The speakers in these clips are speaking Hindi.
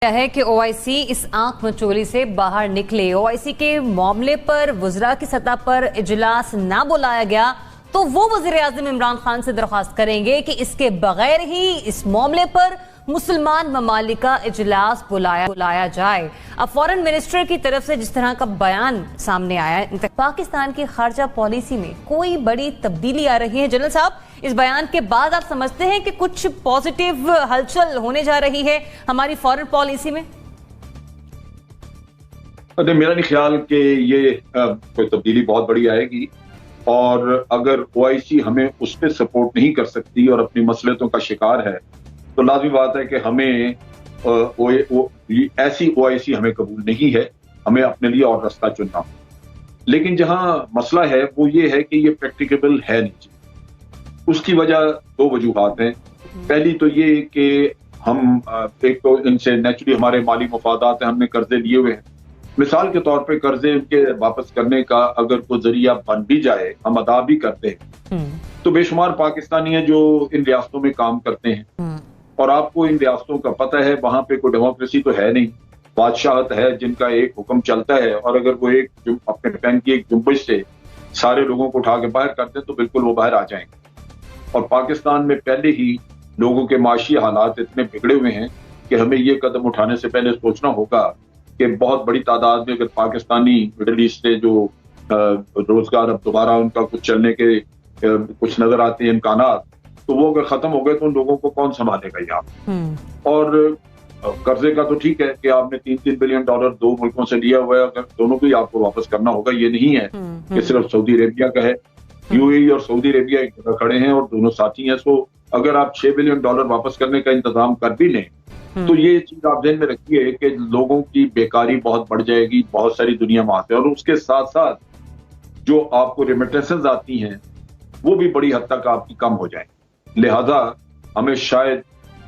है कि ओआईसी इस आंख मचोली से बाहर निकले। ओआईसी के मामले पर वज़रा की सतह पर इजलास ना बुलाया गया तो वो वज़ीर आज़म इमरान खान से दरख्वास्त करेंगे कि इसके बगैर ही इस मामले पर मुसलमान ममालिक का इजलास बुलाया जाए। अब फॉरेन मिनिस्टर की तरफ से जिस तरह का बयान सामने आया है, पाकिस्तान की खारजा पॉलिसी में कोई बड़ी तब्दीली आ रही है। जनरल साहब, इस बयान के बाद आप समझते हैं कि कुछ पॉजिटिव हलचल होने जा रही है हमारी फॉरेन पॉलिसी में? मेरा नहीं ख्याल कि ये कोई तब्दीली बहुत बड़ी आएगी, और अगर ओआईसी हमें उस पर सपोर्ट नहीं कर सकती और अपनी मसलियतों का शिकार है तो लाजमी बात है कि हमें ऐसी ओआईसी हमें कबूल नहीं है, हमें अपने लिए और रास्ता चुनना। लेकिन जहां मसला है वो ये है कि ये प्रैक्टिकेबल है नहीं। उसकी वजह दो वजूहात हैं। पहली तो ये कि हम एक तो इनसे नेचुरली हमारे माली मफादात हैं, हमने कर्जे लिए हुए हैं। मिसाल के तौर पे कर्जे के वापस करने का अगर कोई जरिया बन भी जाए, हम अदा भी करते हैं, तो बेशुमार पाकिस्तानी हैं जो इन रियासतों में काम करते हैं, और आपको इन रियासतों का पता है वहां पे कोई डेमोक्रेसी तो है नहीं, बादशाहत है जिनका एक हुक्म चलता है, और अगर वो एक अपने बैंक की एक जुम्बिश से सारे लोगों को उठा के बाहर करते तो बिल्कुल वो बाहर आ जाएंगे। और पाकिस्तान में पहले ही लोगों के माशी हालात इतने बिगड़े हुए हैं कि हमें ये कदम उठाने से पहले सोचना होगा कि बहुत बड़ी तादाद में अगर पाकिस्तानी मिडल ईस्ट से जो रोजगार अब दोबारा उनका कुछ चलने के कुछ नजर आते हैं इम्कानात, तो वो अगर खत्म हो गए तो उन लोगों को कौन संभालेगा यहाँ। और कर्जे का तो ठीक है कि आपने $3-3 बिलियन दो मुल्कों से लिया हुआ है, अगर दोनों को ही आपको वापस करना होगा। ये नहीं है कि सिर्फ सऊदी अरेबिया का है। यूएई और सऊदी अरेबिया एक जगह खड़े हैं और दोनों साथी हैं। सो अगर आप $6 बिलियन वापस करने का इंतजाम कर भी लें तो ये चीज आप ध्यान में रखिए कि लोगों की बेकारी बहुत बढ़ जाएगी, बहुत सारी दुनिया में आते हैं, और उसके साथ साथ जो आपको रेमिटेंसेस आती हैं वो भी बड़ी हद तक आपकी कम हो जाए। लिहाजा हमें शायद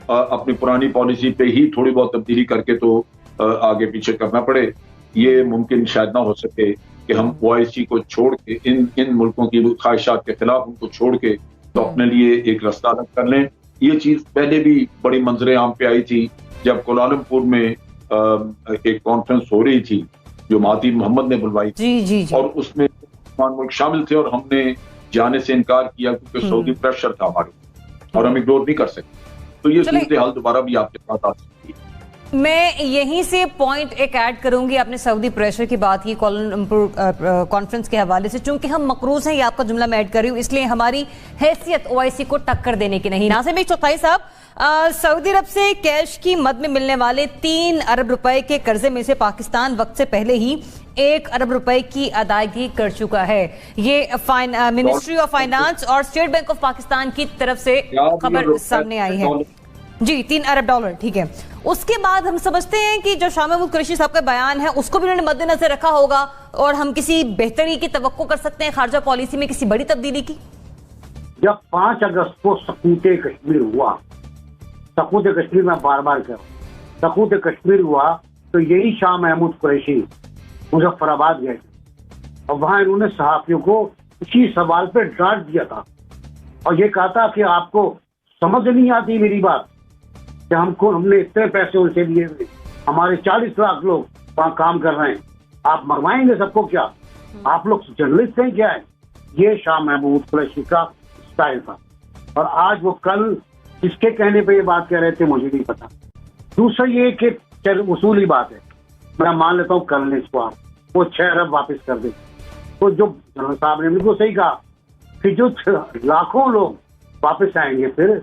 अपनी पुरानी पॉलिसी पे ही थोड़ी बहुत तब्दीली करके तो आगे पीछे करना पड़े। ये मुमकिन शायद ना हो सके कि हम ओआईसी को छोड़ के इन मुल्कों की ख्वाहिशात के खिलाफ उनको छोड़ के तो अपने लिए एक रास्ता अलग कर लें। ये चीज पहले भी बड़ी मंजरे आम पे आई थी जब कोलालमपुर में एक कॉन्फ्रेंस हो रही थी जो महातीर मोहम्मद ने बुलवाई थी, और उसमें मुल्क शामिल थे और हमने जाने से इनकार किया क्योंकि सऊदी प्रेशर था हमारे, और हम इग्नोर नहीं कर सकते। तो ये सूरत हाल दोबारा भी आपके साथ आ सकती है। मैं यहीं से पॉइंट एक ऐड करूंगी। आपने सऊदी प्रेशर की बात की कोलालमपुर कॉन्फ्रेंस के हवाले से। चूंकि हम मकरूज हैं, ये आपका जुमला मैं ऐड कर रही हूँ, इसलिए हमारी हैसियत ओआईसी को टक्कर देने की नहीं। नासिर चौथाई साहब, सऊदी अरब से कैश की मद में मिलने वाले 3 अरब रुपए के कर्जे में से पाकिस्तान वक्त से पहले ही 1 अरब रुपए की अदायगी कर चुका है। ये मिनिस्ट्री ऑफ फाइनेंस और स्टेट बैंक ऑफ पाकिस्तान की तरफ से खबर सामने आई है। जी, $3 अरब, ठीक है। उसके बाद हम समझते हैं कि जो शाह महमूद कुरैशी साहब का बयान है उसको भी उन्होंने मद्देनजर रखा होगा, और हम किसी बेहतरी की तवक्को कर सकते हैं खारजा पॉलिसी में किसी बड़ी तब्दीली की। जब 5 अगस्त को सकूत कश्मीर हुआ, सकूत कश्मीर में बार बार कह रहा हूं, सकूत कश्मीर हुआ तो यही शाह महमूद कुरैशी मुजफ्फराबाद गए थे और वहां इन्होंने सहाफियों को इसी सवाल पे डांट दिया था और ये कहा था कि आपको समझ नहीं आती मेरी बात कि हमने इतने पैसे उनसे लिए हुए, हमारे 40 लाख लोग वहां काम कर रहे हैं, आप मरवाएंगे सबको क्या? आप लोग जर्नलिस्ट हैं क्या है? ये शाह महमूद कुरैशी का स्टाइल था। और आज वो कल किसके कहने पे ये बात कह रहे थे मुझे नहीं पता। दूसरा ये कि चल उसूली बात है, मैं मान लेता हूँ कल ने इसको आप वो 6 अरब वापस कर दे, तो जो जनरल साहब ने बिल्कुल सही कहा कि जो लाखों लोग वापस आएंगे फिर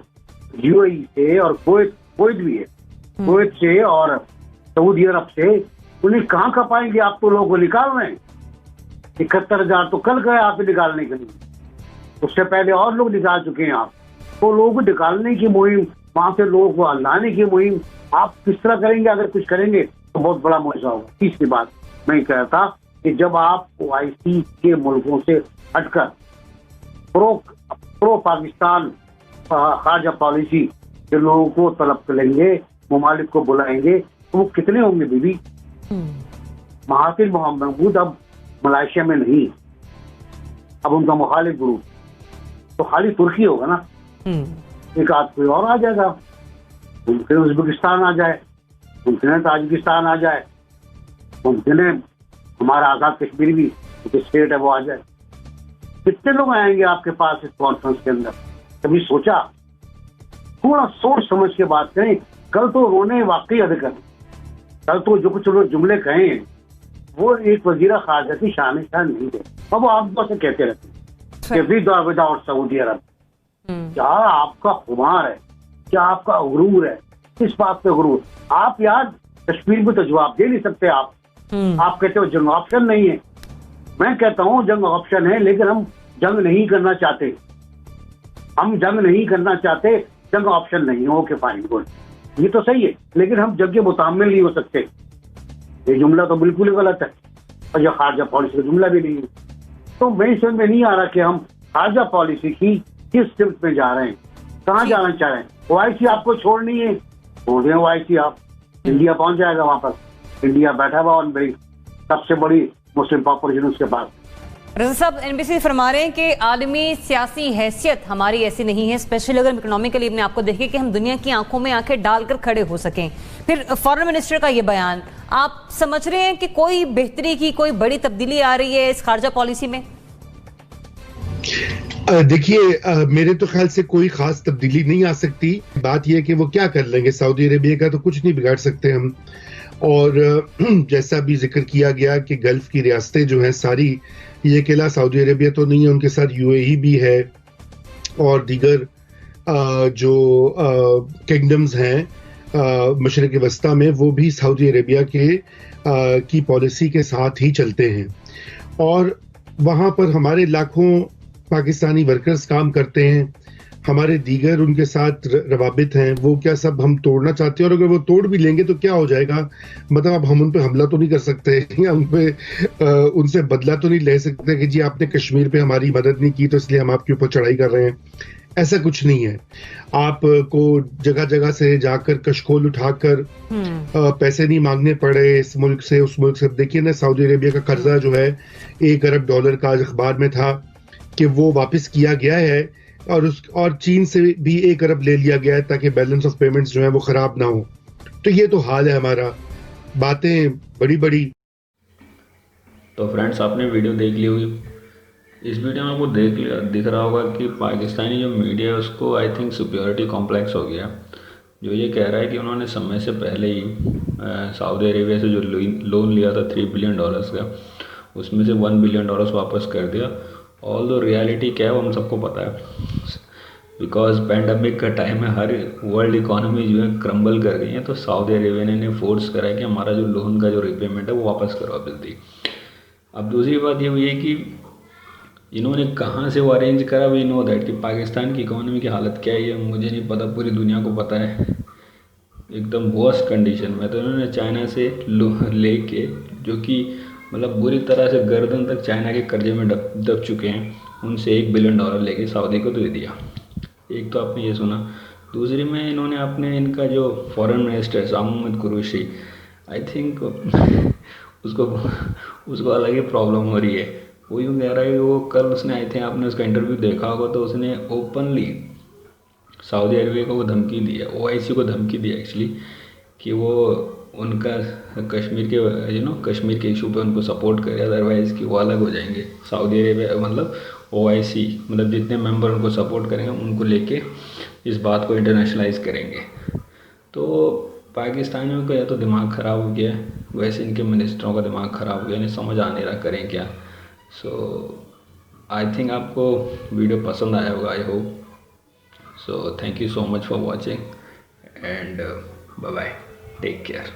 यूएई से और कुवैत भी है, कुवैत से और सऊदी अरब से, उन्हें कहाँ खपाएंगे? आप तो लोगों को निकाल रहे हैं। 71,000 तो कल गए आप निकालने के लिए, उससे पहले और लोग निकाल चुके हैं आप। तो लोगों को निकालने की मुहिम, वहां से लोगों को लाने की मुहिम आप किस तरह करेंगे? अगर कुछ करेंगे तो बहुत बड़ा मुआवजा होगा। तीसरी बात मैं कह रहा था कि जब आप ओआईसी के मुल्कों से हटकर प्रो पाकिस्तान खारजा पॉलिसी के लोगों को तलब करेंगे, ममालिक को बुलाएंगे, तो वो कितने होंगे बीबी? महातीर मोहम्मद अब मलेशिया में नहीं, अब उनका मुखालिफ ग्रुप तो खाली तुर्की होगा ना, एक आध कोई और आ जाएगा, मुमकिन उज्बेकिस्तान आ जाए, मुमकिन है ताजिकिस्तान आ जाए, मुमकिन है हमारा आजाद कश्मीर भी जो स्टेट है वो आ जाए। कितने लोग आएंगे आपके पास इस कॉन्फ्रेंस के अंदर? कभी सोचा? थोड़ा सोच समझ के बात करें। कल तो उन्होंने वाकई हद कर, कल तो जो कुछ लोग जुमले कहे वो एक वजीरा खारजा की शान नहीं थे। अब वो आप से कहते रहते हैं विदाउट सऊदी अरब। क्या आपका खुमार है, क्या आपका गुरूर है? किस बात पे गुरूर? आप यार कश्मीर में तो जवाब दे नहीं सकते। आप कहते हो जंग ऑप्शन नहीं है। मैं कहता हूँ जंग ऑप्शन है, लेकिन हम जंग नहीं करना चाहते। हम जंग नहीं करना चाहते, जंग ऑप्शन नहीं हो। ओके फाइन गुड, ये तो सही है, लेकिन हम जंग के मुतामिल नहीं हो सकते। ये जुमला तो बिल्कुल ही गलत है, और यह खारजा पॉलिसी का जुमला भी नहीं है। तो मेरी समझ में नहीं आ रहा कि हम खारजा पॉलिसी की किस सिमत में जा रहे हैं, कहाँ जाना चाह रहे हैं। ओआईसी आपको छोड़नी है, छोड़ दें ओआईसी आप, इंडिया पहुंच जाएगा वहां पर। इंडिया बैठा हुआ और बड़ी सबसे बड़ी मुस्लिम पॉपुलेशन उसके पास। रजा साहब, एनबीसी फरमा रहे हैं कि आलमी सियासी हैसियत हमारी ऐसी नहीं है, स्पेशली अगर हम इकोनॉमिकली अपने आपको देखें कि हम दुनिया की आंखों में आंखें डालकर खड़े हो सकें। फिर फॉरेन मिनिस्टर का ये बयान, आप समझ रहे हैं कि कोई बेहतरी की कोई बड़ी तब्दीली आ रही है इस खारजा पॉलिसी में? देखिए, मेरे तो ख्याल से कोई खास तब्दीली नहीं आ सकती। बात यह है कि वो क्या कर लेंगे, सऊदी अरेबिया का तो कुछ नहीं बिगाड़ सकते हम। और जैसा भी जिक्र किया गया कि गल्फ की रियासतें जो हैं सारी, ये अकेला सऊदी अरेबिया तो नहीं है, उनके साथ यूएई भी है और दीगर जो किंगडम्स हैं मशरिक़ वस्ता में, वो भी सऊदी अरेबिया की पॉलिसी के साथ ही चलते हैं। और वहाँ पर हमारे लाखों पाकिस्तानी वर्कर्स काम करते हैं, हमारे दीगर उनके साथ रवाबित हैं, वो क्या सब हम तोड़ना चाहते हैं? और अगर वो तोड़ भी लेंगे तो क्या हो जाएगा? मतलब अब हम उन पे हमला तो नहीं कर सकते या उनसे बदला तो नहीं ले सकते कि जी आपने कश्मीर पे हमारी मदद नहीं की तो इसलिए हम आपके ऊपर चढ़ाई कर रहे हैं। ऐसा कुछ नहीं है। आपको जगह जगह से जाकर कशकोल उठाकर पैसे नहीं मांगने पड़े इस मुल्क से उस मुल्क से। देखिए ना, सऊदी अरेबिया का कर्जा जो है $1 अरब का आज अखबार में था कि वो वापस किया गया है, और चीन से भी $1 अरब ले लिया गया है ताकि बैलेंस ऑफ पेमेंट्स जो है वो खराब ना हो। तो ये तो हाल है हमारा, बातें बड़ी बड़ी। तो फ्रेंड्स, आपने वीडियो देख ली होगी। इस वीडियो में आपको दिख रहा होगा कि पाकिस्तानी जो मीडिया है उसको आई थिंक सुपीरियरिटी कॉम्प्लेक्स हो गया, जो ये कह रहा है कि उन्होंने समय से पहले ही सऊदी अरेबिया से जो लोन लिया था $3 बिलियन का, उसमें से $1 बिलियन वापस कर दिया। ऑल दो रियलिटी क्या है वो हम सबको पता है, बिकॉज पैंडमिक का टाइम है, हर वर्ल्ड इकोनॉमी जो है क्रम्बल कर गई है। तो सऊदी अरेबिया ने फोर्स करा है कि हमारा जो लोन का जो रिपेमेंट है वो वापस करो जल्दी। अब दूसरी बात ये हुई है कि इन्होंने कहाँ से वो अरेंज करा, वी नो दैट कि पाकिस्तान की इकोनॉमी की हालत क्या है ये मुझे नहीं पता, पूरी दुनिया को पता है, एकदम वर्स्ट कंडीशन में। तो इन्होंने चाइना से लेके, जो कि मतलब बुरी तरह से गर्दन तक चाइना के कर्जे में दब चुके हैं, उनसे $1 बिलियन लेके सऊदी को दे दिया। एक तो आपने ये सुना। दूसरी में इन्होंने अपने इनका जो foreign minister Shah Mahmood Qureshi, I think उसको अलग ही प्रॉब्लम हो रही है। वो यूँ कह रहा है कि वो कल उसने, आई थिंक आपने उसका इंटरव्यू देखा होगा, तो उसने ओपनली सऊदी अरेबिया को वो धमकी दी है, ओआईसी को धमकी दी एक्चुअली, कि वो उनका कश्मीर के कश्मीर के इशू पे उनको सपोर्ट करे, अदरवाइज़ कि वो अलग हो जाएंगे। सऊदी अरेबिया मतलब ओआईसी मतलब जितने मेंबर उनको सपोर्ट करेंगे उनको लेके इस बात को इंटरनेशनलाइज करेंगे। तो पाकिस्तानियों का या तो दिमाग ख़राब हो गया है, वैसे इनके मिनिस्टरों का दिमाग ख़राब हो गया, इन्हें समझ आ नहीं रहा करें क्या। सो आई थिंक आपको वीडियो पसंद आया होगा, I hope so. Thank you so much for watching and bye bye, take care.